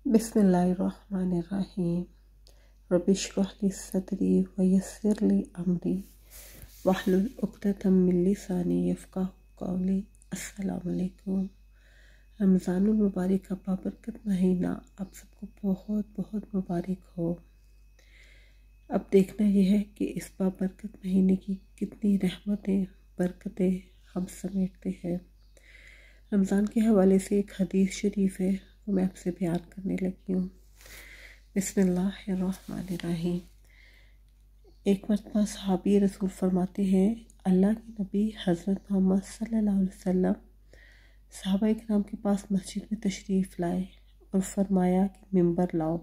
बिस्मिल्लाहिर्रहमानिर्रहीम। रब्बिश्रह ली सदरी व यस्सिर ली अमरी वहलुल उक़दतम मिन लिसानी यफ़क़हू क़ौली। अस्सलामु अलैकुम। रमज़ानुल मुबारक का बाबरकत महीना आप सबको बहुत बहुत मुबारक हो। अब देखना यह है कि इस बाबरकत महीने की कितनी रहमतें बरकतें हम समेटते हैं। रमज़ान के हवाले से एक हदीस शरीफ है, वो मैं आपसे बयान करने लगी हूँ। बिस्मिल्लाहिर्रहमानिर्रहीम। एक मरतबा सहाबी रसूल फरमाते हैं, अल्लाह के नबी हज़रत मोहम्मद सल्लल्लाहु अलैहि वसल्लम सहाबा इकराम के पास मस्जिद में तशरीफ़ लाए और फरमाया कि मिंबर लाओ।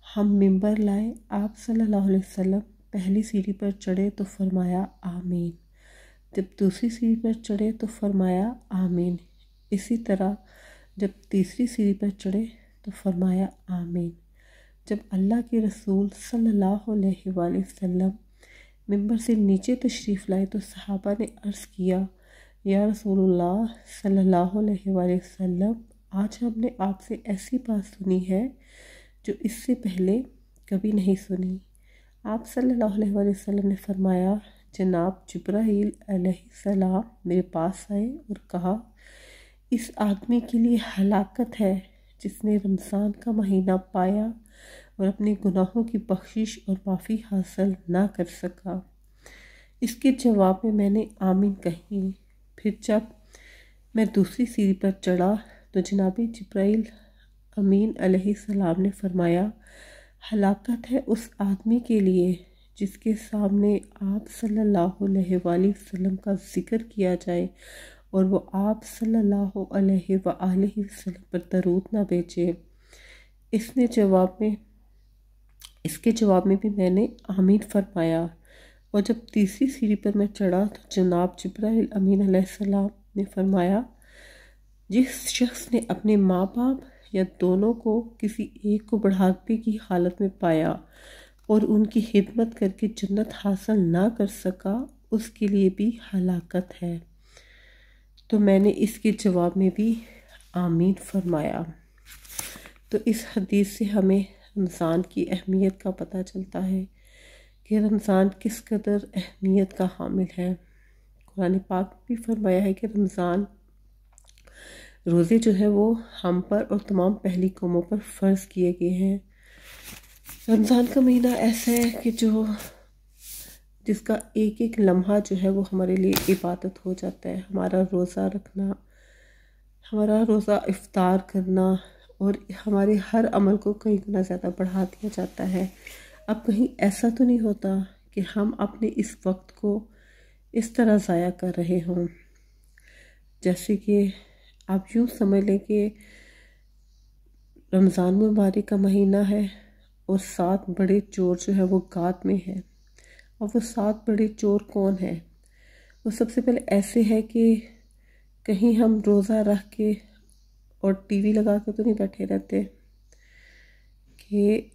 हम मिंबर लाए। आप सल्लल्लाहु अलैहि वसल्लम पहली सीढ़ी पर चढ़े तो फरमाया आमीन। जब दूसरी सीढ़ी पर चढ़े तो फरमाया आमीन। इसी तरह जब तीसरी सीढ़ी पर चढ़े तो फरमाया आमीन। जब अल्लाह के रसूल सल्लल्लाहु अलैहि वसल्लम मिंबर से नीचे तशरीफ़ लाए तो सहाबा ने अर्ज़ किया, या रसूलुल्लाह सल्लल्लाहु अलैहि वसल्लम, आज हमने आपसे ऐसी बात सुनी है जो इससे पहले कभी नहीं सुनी। आप सल्लल्लाहु अलैहि वसल्लम ने फरमाया, जनाब जिब्राईल अलैहिस्सलाम मेरे पास आए और कहा, इस आदमी के लिए हलाकत है जिसने रमज़ान का महीना पाया और अपने गुनाहों की बख्शिश और माफ़ी हासिल ना कर सका। इसके जवाब में मैंने आमीन कही। फिर जब मैं दूसरी सीढ़ी पर चढ़ा तो जनाबी जिब्राईल अमीन अलैहिस्सलाम ने फरमाया, हलाकत है उस आदमी के लिए जिसके सामने आप सल्लल्लाहु अलैहि वसल्लम का ज़िक्र किया जाए और वो आप सल्लल्लाहु अलैहि वसल्लम पर दरूद ना भेजे। इसके जवाब में भी मैंने आमीन फरमाया। और जब तीसरी सीढ़ी पर मैं चढ़ा तो जनाब जिब्राईल अमीन अलैहिस्सलाम ने फरमाया, जिस शख्स ने अपने माँ बाप या दोनों को किसी एक को बुढ़ापे की हालत में पाया और उनकी खिदमत करके जन्नत हासिल ना कर सका, उसके लिए भी हलाकत है। तो मैंने इसके जवाब में भी आमीन फरमाया। तो इस हदीस से हमें रमज़ान की अहमियत का पता चलता है कि रमज़ान किस कदर अहमियत का हामिल है। कुरान पाक भी फरमाया है कि रमज़ान रोज़े जो है वो हम पर और तमाम पहली कौमों पर फ़र्ज़ किए गए हैं। रमज़ान का महीना ऐसा है कि जिसका एक एक लम्हा जो है वो हमारे लिए इबादत हो जाता है। हमारा रोज़ा रखना, हमारा रोज़ा इफ्तार करना और हमारे हर अमल को कई गुना ज़्यादा बढ़ा दिया जाता है। अब कहीं ऐसा तो नहीं होता कि हम अपने इस वक्त को इस तरह ज़ाया कर रहे हों। जैसे कि आप यूँ समझ लें कि रमज़ान मुबारक का महीना है और 7 बड़े चोर जो है वो गात में है। और वो 7 बड़े चोर कौन है? वो सबसे पहले ऐसे है कि कहीं हम रोज़ा रख के और टीवी लगा के तो नहीं बैठे रहते कि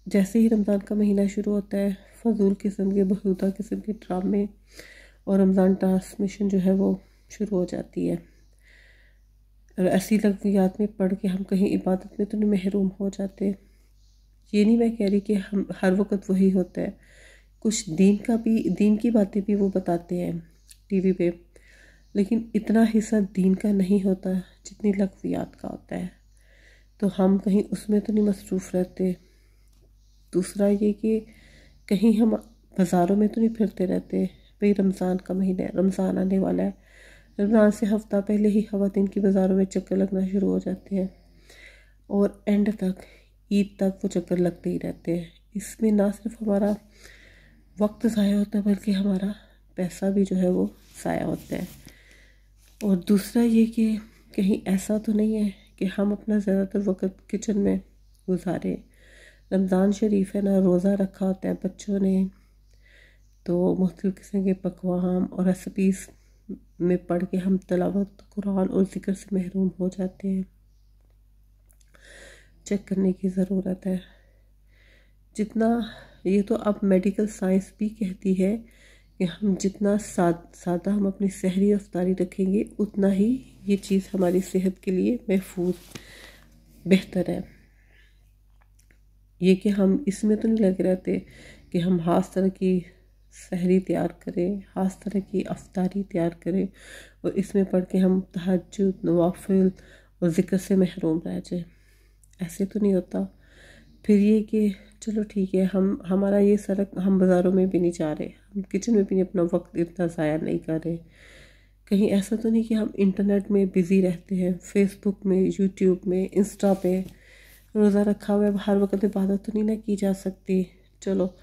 जैसे ही रमज़ान का महीना शुरू होता है फजूल किस्म के बेहुदा किस्म के ड्रामे और रमज़ान ट्रांसमिशन जो है वो शुरू हो जाती है। और ऐसी लग़्वियात में पढ़ के हम कहीं इबादत में तो नहीं महरूम हो जाते। ये नहीं मैं कह रही कि हम हर वक्त वही होता है, कुछ दीन की बातें भी वो बताते हैं टीवी पे, लेकिन इतना हिस्सा दीन का नहीं होता जितनी लग़्वियात का होता है। तो हम कहीं उसमें तो नहीं मसरूफ़ रहते। दूसरा ये कि कहीं हम बाज़ारों में तो नहीं फिरते रहते। भाई रमज़ान का महीना है, रमज़ान आने वाला है, रमज़ान से हफ़्ता पहले ही ख़वातीन की बाज़ारों में चक्कर लगना शुरू हो जाते हैं और एंड तक ईद तक वो चक्कर लगते ही रहते हैं। इसमें ना सिर्फ हमारा वक्त ज़ाया होता है बल्कि हमारा पैसा भी जो है वो ज़ाया होता है। और दूसरा ये कि कहीं ऐसा तो नहीं है कि हम अपना ज़्यादातर वक्त किचन में गुजारें। रमज़ान शरीफ है ना, रोज़ा रखा होता है बच्चों ने, तो मुख्तलिफ़ किस्म के पकवान और रेसिपीज़ में पढ़ के हम तिलावत कुरान और ज़िक्र से महरूम हो जाते हैं। चेक करने की ज़रूरत है। जितना ये तो अब मेडिकल साइंस भी कहती है कि हम जितना सादा हम अपनी सहरी अफ्तारी रखेंगे उतना ही ये चीज़ हमारी सेहत के लिए महफूज बेहतर है। ये कि हम इसमें तो नहीं लगे रहते कि हम खास तरह की सहरी तैयार करें, खास तरह की अफ्तारी तैयार करें और इसमें पढ़ के हम तहज्जुद, नवाफिल और ज़िक्र से महरूम रह जाए। ऐसे तो नहीं होता। फिर ये कि चलो ठीक है, हम हमारा ये सड़क, हम बाज़ारों में भी नहीं जा रहे, हम किचन में भी अपना वक्त इतना ज़ाया नहीं कर रहे। कहीं ऐसा तो नहीं कि हम इंटरनेट में बिज़ी रहते हैं, फेसबुक में, यूट्यूब में, इंस्टा पे रोज़ा रखा हुआ है, हर वक्त इबादत तो नहीं ना की जा सकती। चलो,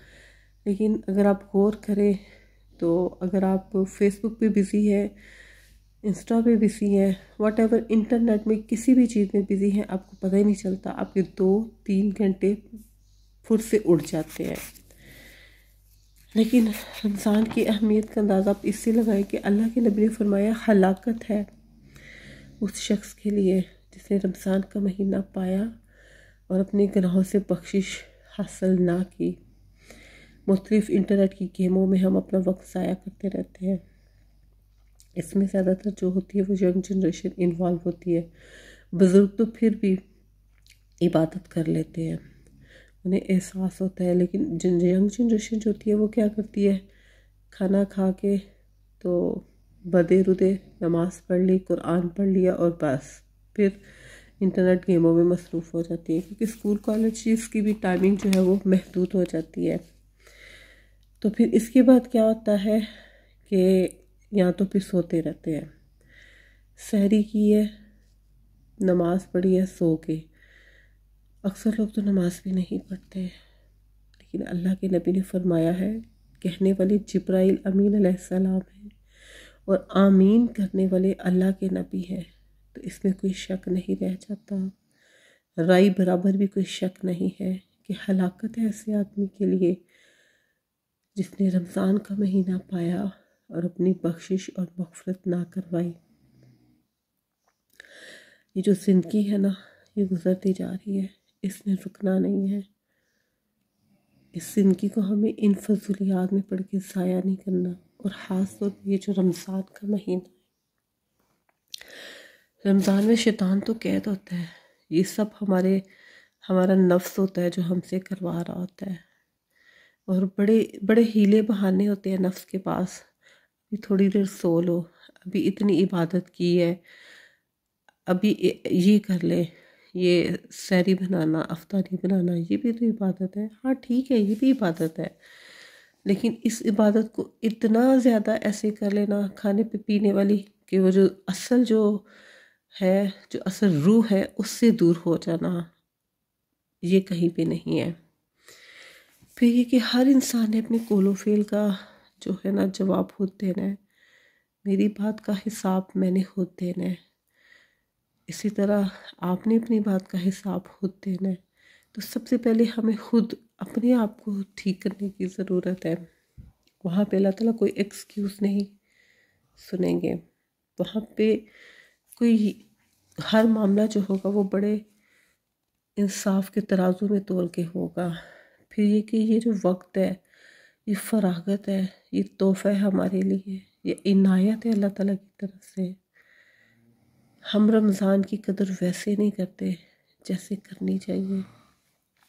लेकिन अगर आप गौर करें तो अगर आप फेसबुक पे बिज़ी है, इंस्टा पे बिज़ी है, वट एवर इंटरनेट में किसी भी चीज़ में बिज़ी है, आपको पता ही नहीं चलता, आपके 2-3 घंटे फुर से उड़ जाते हैं। लेकिन रमज़ान की अहमियत का अंदाज़ा आप इससे लगाएं कि अल्लाह के नबी ने फरमाया हलाकत है उस शख्स के लिए जिसने रमज़ान का महीना पाया और अपने गुनाहों से बख्शिश हासिल ना की। मुख्तलिफ इंटरनेट की गेमों में हम अपना वक्त ज़ाया करते रहते हैं। इसमें ज़्यादातर जो होती है वो यंग जनरेशन इन्वॉल्व होती है। बुज़ुर्ग तो फिर भी इबादत कर लेते हैं, उन्हें एहसास होता है, लेकिन यंग जनरेशन जो होती है वो क्या करती है, खाना खा के तो बदे रुदे नमाज़ पढ़ ली, कुरान पढ़ लिया और बस फिर इंटरनेट गेमों में मसरूफ़ हो जाती है, क्योंकि स्कूल कॉलेज की भी टाइमिंग जो है वो महदूद हो जाती है। तो फिर इसके बाद क्या होता है कि या तो फिर सोते रहते हैं, सहरी की है, नमाज़ पढ़ी है, सो के। अक्सर लोग तो नमाज भी नहीं पढ़ते, लेकिन अल्लाह के नबी ने फरमाया है, कहने वाले जिब्राइल अमीन अलैहिस्सलाम है और आमीन करने वाले अल्लाह के नबी हैं। तो इसमें कोई शक नहीं रह जाता, राई बराबर भी कोई शक नहीं है कि हलाकत है ऐसे आदमी के लिए जिसने रमज़ान का महीना पाया और अपनी बख्शिश और मग़फ़िरत ना करवाई। ये जो ज़िंदगी है ना, ये गुज़रती जा रही है, इसने रुकना नहीं है। इस ज़िंदगी को हमें इन फजूलियात में पढ़ के ज़ाया नहीं करना। और ख़ास तौर पर ये जो रमज़ान का महीना है, रमज़ान में शैतान तो कैद होता है, ये सब हमारा नफ्स होता है जो हमसे करवा रहा होता है। और बड़े बड़े हीले बहाने होते हैं नफ्स के पास, अभी थोड़ी देर सो लो, अभी इतनी इबादत की है, अभी ये कर ले, ये सहरी बनाना, अफ्तारी बनाना, ये भी तो इबादत है। हाँ ठीक है, ये भी इबादत है, लेकिन इस इबादत को इतना ज़्यादा ऐसे कर लेना खाने पे पीने वाली कि वो जो असल जो है, जो असल रूह है, उससे दूर हो जाना, ये कहीं पे नहीं है। फिर ये कि हर इंसान ने अपने कोलो फेल का जो है ना जवाब खुद देना है, मेरी बात का हिसाब मैंने खुद देना है, इसी तरह आपने अपनी बात का हिसाब खुद देना है। तो सबसे पहले हमें खुद अपने आप को ठीक करने की ज़रूरत है। वहाँ पे अल्लाह ताला कोई एक्सक्यूज़ नहीं सुनेंगे, वहाँ पे कोई हर मामला जो होगा वो बड़े इंसाफ के तराजू में तोल के होगा। फिर ये कि ये जो वक्त है, ये फरागत है, ये तोहफ़ा है हमारे लिए, ये इनायत है अल्लाह ताला की तरफ से। हम रमज़ान की कदर वैसे नहीं करते जैसे करनी चाहिए।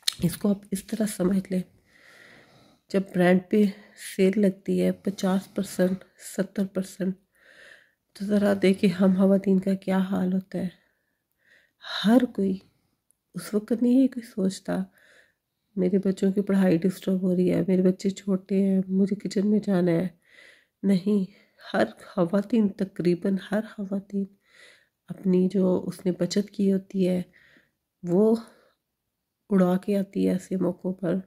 इसको आप इस तरह समझ लें, जब ब्रांड पे सेल लगती है 50%, 70%, तो ज़रा देखें हम ख़वातीन का क्या हाल होता है। हर कोई उस वक्त नहीं है कोई सोचता मेरे बच्चों की पढ़ाई डिस्टर्ब हो रही है, मेरे बच्चे छोटे हैं, मुझे किचन में जाना है। नहीं, हर ख़वातीन, तकरीबन हर ख़वातीन अपनी जो उसने बचत की होती है वो उड़ा के आती है ऐसे मौक़ों पर।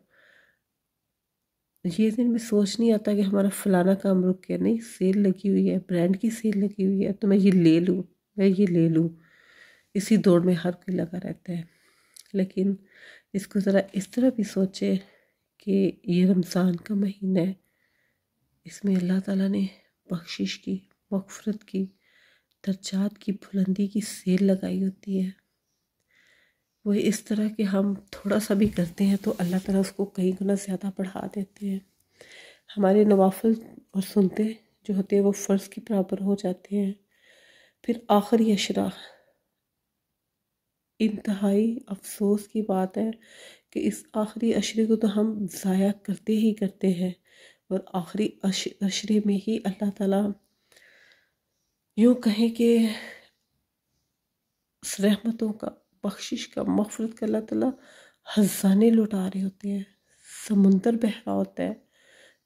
ये दिन में सोच नहीं आता कि हमारा फ़लाना काम रुक गया, नहीं, सेल लगी हुई है, ब्रांड की सेल लगी हुई है, तो मैं ये ले लूँ, मैं ये ले लूँ, इसी दौड़ में हर कोई लगा रहता है। लेकिन इसको ज़रा इस तरह भी सोचे कि ये रमज़ान का महीना है, इसमें अल्लाह ताला ने बख्शिश की, मग़फ़िरत की, दर्जात की बुलंदी की सेल लगाई होती है। वो इस तरह कि हम थोड़ा सा भी करते हैं तो अल्लाह ताला उसको कई गुना ज़्यादा बढ़ा देते हैं। हमारे नवाफिल और सुनते जो होते हैं वो फ़र्ज़ के बराबर हो जाते हैं। फिर आखिरी अशरा, इंतहाई अफसोस की बात है कि इस आखिरी अशरे को तो हम ज़ाया करते ही करते हैं, और आखिरी अशरे में ही अल्लाह ताला यूँ कहें कि रहमतों का, बख्शिश का, मग़फ़िरत का अल्लाह ताला ख़ज़ाने लुटा रहे होते हैं, समुंदर बह रहा होता है।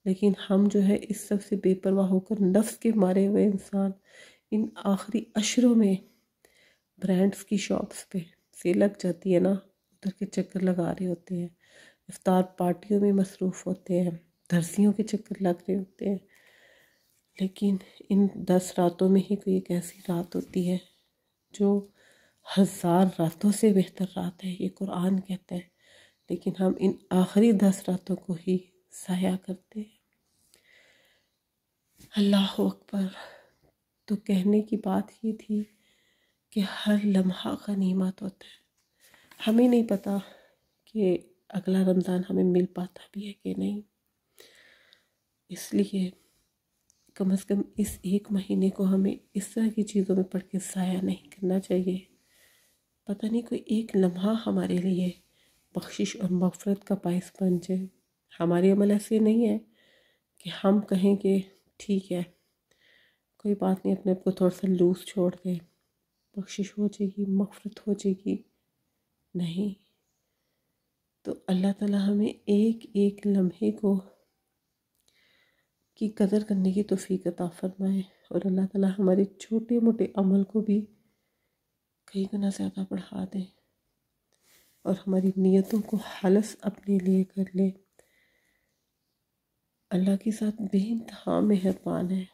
लेकिन हम जो है इस सब से बेपरवाह होकर नफ्स के मारे हुए इंसान इन आखिरी अशरों में ब्रांड्स की शॉप्स पे सेल लग जाती है ना, उधर के चक्कर लगा रहे होते हैं, इफ्तार पार्टियों में मसरूफ़ होते हैं, दर्जियों के चक्कर लग रहे होते हैं। लेकिन इन 10 रातों में ही कोई एक ऐसी रात होती है जो 1000 रातों से बेहतर रात है, ये कुरान कहता है। लेकिन हम इन आखिरी 10 रातों को ही ज़ाया करते हैं। अल्लाह अकबर। तो कहने की बात ये थी कि हर लम्हा गनीमत होता है। हमें नहीं पता कि अगला रमज़ान हमें मिल पाता भी है कि नहीं, इसलिए कम से कम इस एक महीने को हमें इस तरह की चीज़ों में पढ़ के ज़ाया नहीं करना चाहिए। पता नहीं कोई एक लम्हा हमारे लिए बख्शिश और मग़फ़िरत का बाइस बन जाए। हमारे अमल ऐसे नहीं है कि हम कहें कि ठीक है कोई बात नहीं, अपने आप को थोड़ा सा लूज़ छोड़ दें, बख्शिश हो जाएगी, मग़फ़िरत हो जाएगी। नहीं, तो अल्लाह ताला हमें एक एक लम्हे को की कदर करने की तौफ़ीक अता फ़रमाए, और अल्लाह ताला हमारे छोटे मोटे अमल को भी कई गुना ज़्यादा बढ़ा दे, और हमारी नीयतों को खालिस अपने लिए कर ले। अल्लाह के साथ बेइंतहा मेहरबान है,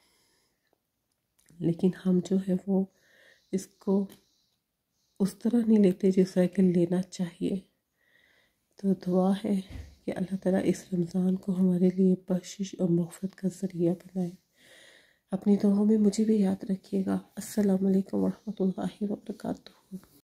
लेकिन हम जो है वो इसको उस तरह नहीं लेते जिस तरह कि लेना चाहिए। तो दुआ है कि अल्लाह ताला इस रमज़ान को हमारे लिए बख्शिश और मग़फ़िरत का ज़रिया बनाए। अपनी दुआओं में मुझे भी याद रखिएगा। अस्सलामु अलैकुम वरहमतुल्लाहि वबरकातुहू।